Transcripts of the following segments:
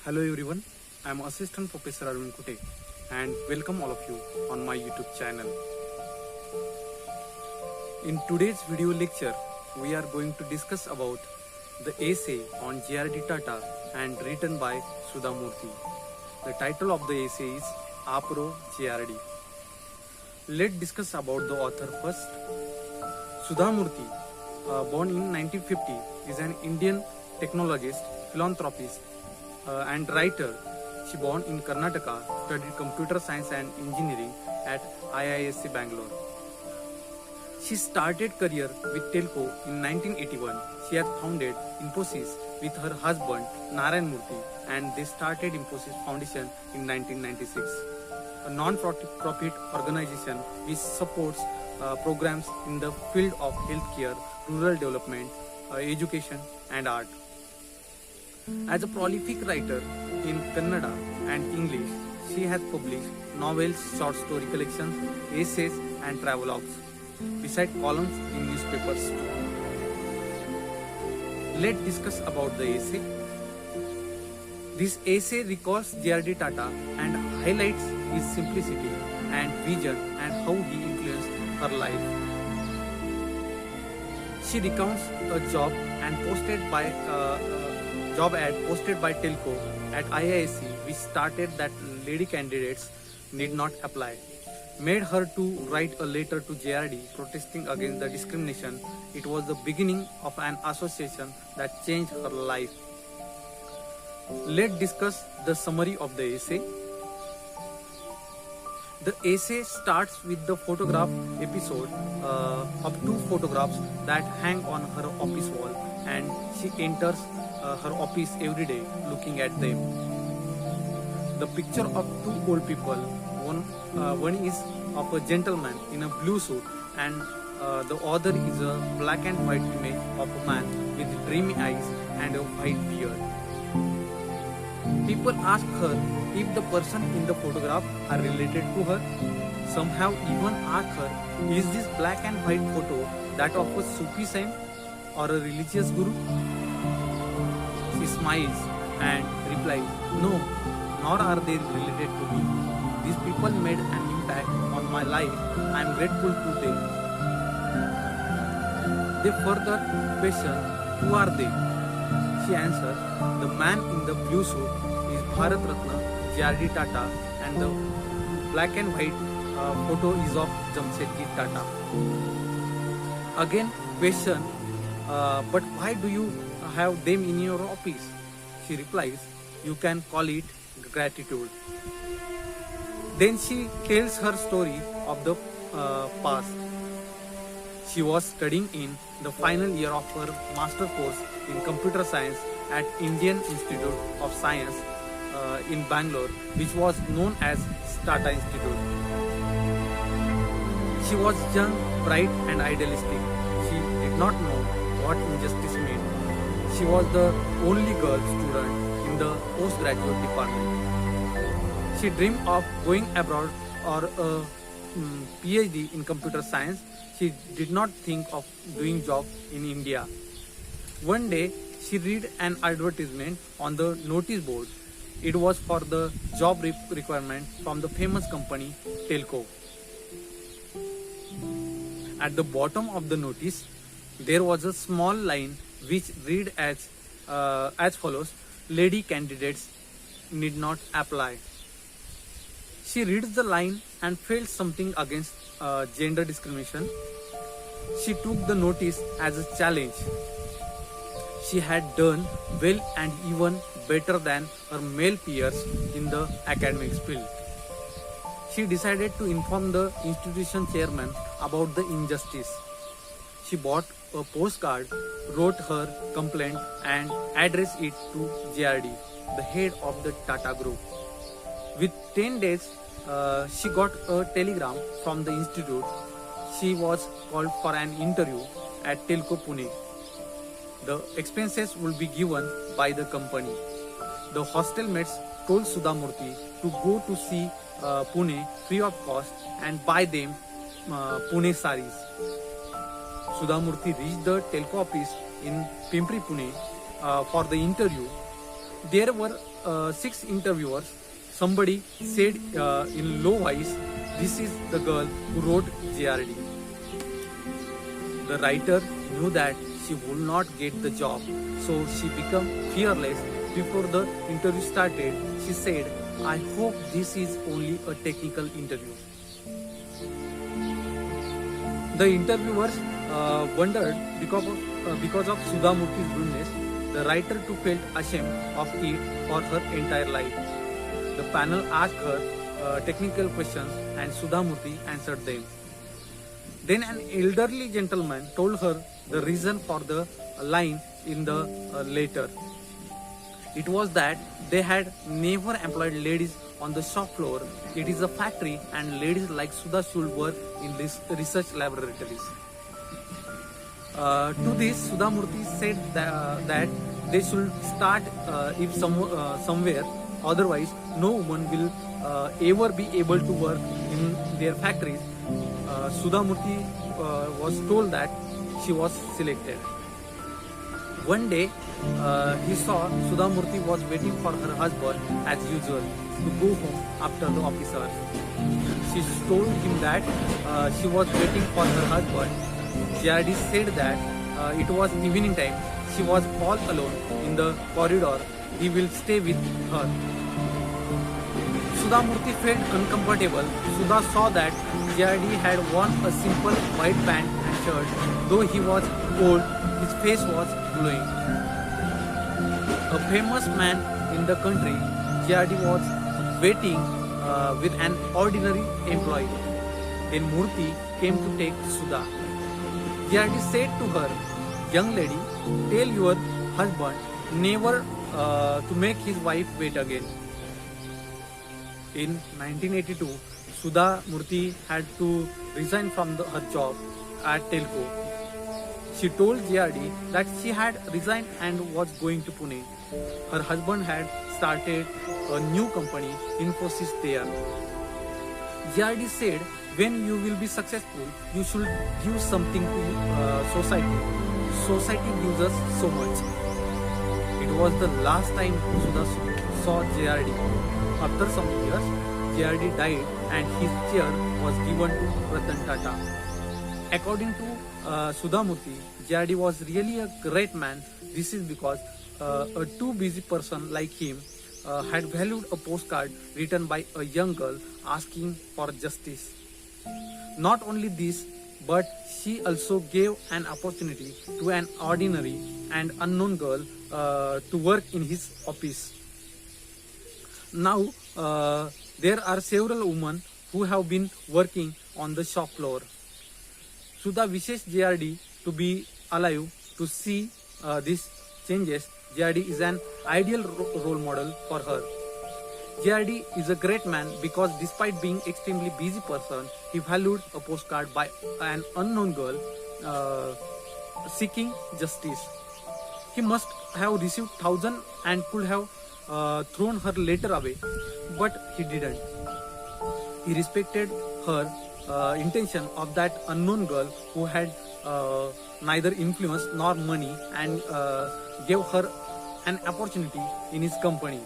Hello everyone, I am Assistant Professor Arvind Kute and welcome all of you on my YouTube channel. In today's video lecture, we are going to discuss about the essay on J.R.D. Tata and written by Sudha Murthy. The title of the essay is Apro J.R.D. Let's discuss about the author first. Sudha Murthy, born in 1950, is an Indian technologist, philanthropist, and writer. She born in Karnataka, studied computer science and engineering at IISc Bangalore. She started career with Telco in 1981. She had founded Infosys with her husband Narayan Murthy, and they started Infosys Foundation in 1996, a non-profit organization which supports programs in the field of healthcare, rural development, education and art. As a prolific writer in Kannada and English, she has published novels, short story collections, essays and travelogues, besides columns in newspapers too. Let's discuss about the essay. This essay recalls J.R.D. Tata and highlights his simplicity and vision and how he influenced her life. She recounts a job ad posted by Telco at IISc, which stated that lady candidates need not apply, made her to write a letter to J.R.D. protesting against the discrimination. It was the beginning of an association that changed her life. Let's discuss the summary of the essay. The essay starts with the photograph episode of two photographs that hang on her office wall, and she enters her office every day looking at them. The picture of two old people, one is of a gentleman in a blue suit and the other is a black and white image of a man with dreamy eyes and a white beard. People ask her if the person in the photograph are related to her. Some have even asked her, is this black and white photo that of a Sufi saint or a religious guru? She smiles and replies, no, nor are they related to me. These people made an impact on my life. I am grateful to them. They further question, who are they? She answers, the man in the blue suit is Bharat Ratna J.R.D. Tata and the black and white photo is of Jamshedji Tata. Again question, but why do you have them in your office? She replies, you can call it gratitude. Then she tells her story of the past. She was studying in the final year of her master course in computer science at Indian Institute of Science in Bangalore, which was known as Tata Institute. She was young, bright and idealistic. She did not know what injustice meant. She was the only girl student in the postgraduate department. She dreamed of going abroad or a PhD in computer science. She did not think of doing job in India. One day, she read an advertisement on the notice board. It was for the job requirement from the famous company Telco. At the bottom of the notice, there was a small line which read as follows: lady candidates need not apply. She reads the line and felt something against gender discrimination. She took the notice as a challenge. She had done well and even better than her male peers in the academics field. She decided to inform the institution chairman about the injustice. She bought a postcard, wrote her complaint and addressed it to J.R.D., the head of the Tata Group. With 10 days, she got a telegram from the institute. She was called for an interview at Telco Pune. The expenses will be given by the company. The hostel mates told Sudha Murthy to go to see Pune free of cost and buy them Pune saris. Sudha Murthy reached the Telco office in Pimpri, Pune for the interview. There were 6 interviewers. Somebody said in low voice, "This is the girl who wrote JRD." The writer knew that she would not get the job, so she became fearless. Before the interview started, she said, "I hope this is only a technical interview." The interviewers wondered because of Sudha Murthy's rudeness. The writer too felt ashamed of it for her entire life. The panel asked her technical questions and Sudha Murthy answered them. Then an elderly gentleman told her the reason for the line in the letter. It was that they had never employed ladies on the shop floor. It is a factory and ladies like Sudha should work in research laboratories. To this, Sudha Murthy said that they should start somewhere, otherwise no woman will ever be able to work in their factories. Sudha Murthy was told that she was selected. One day, he saw Sudha Murthy was waiting for her husband as usual to go home after the office hours. She told him that she was waiting for her husband. JRD said that it was evening time. She was all alone in the corridor. He will stay with her. Sudha Murthy felt uncomfortable. Sudha saw that JRD had worn a simple white pant and shirt. Though he was old, his face was glowing. A famous man in the country, JRD was waiting with an ordinary employee. Then Murthy came to take Sudha. JRD said to her, "Young lady, tell your husband never to make his wife wait again." In 1982, Sudha Murthy had to resign from her job at Telco. She told JRD that she had resigned and was going to Pune. Her husband had started a new company, Infosys, there. JRD said, "When you will be successful, you should give something to society. Society gives us so much." It was the last time Sudha saw JRD. After some years, JRD died and his chair was given to Ratan Tata. According to Sudha Murthy, JRD was really a great man. This is because a too busy person like him had valued a postcard written by a young girl asking for justice. Not only this, but she also gave an opportunity to an ordinary and unknown girl to work in his office. Now, there are several women who have been working on the shop floor. Sudha wishes JRD to be alive to see these changes. JRD is an ideal role model for her. JRD is a great man because despite being extremely busy person, he valued a postcard by an unknown girl seeking justice. He must have received thousands and could have thrown her letter away, but he didn't. He respected her intention of that unknown girl who had neither influence nor money and gave her an opportunity in his company.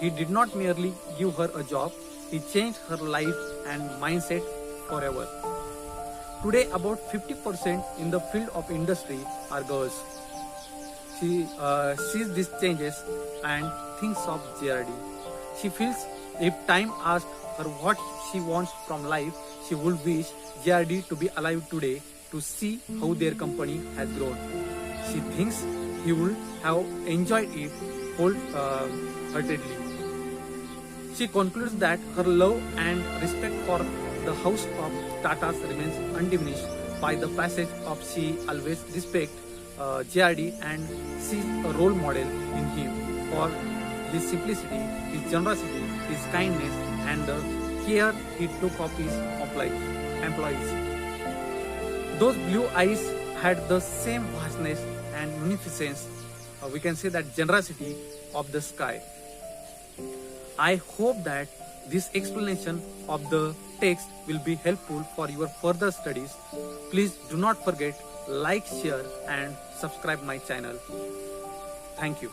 He did not merely give her a job, he changed her life and mindset forever. Today, about 50% in the field of industry are girls. She sees these changes and thinks of JRD. She feels if time asked her what she wants from life, she would wish JRD to be alive today to see how their company has grown. She thinks he would have enjoyed it wholeheartedly. She concludes that her love and respect for the house of Tatas remains undiminished by the passage of she always respects JRD and sees a role model in him for his simplicity, his generosity, his kindness and the care he took of his employees. Those blue eyes had the same vastness and magnificence, we can say that generosity of the sky. I hope that this explanation of the text will be helpful for your further studies. Please do not forget like, share and subscribe my channel. Thank you.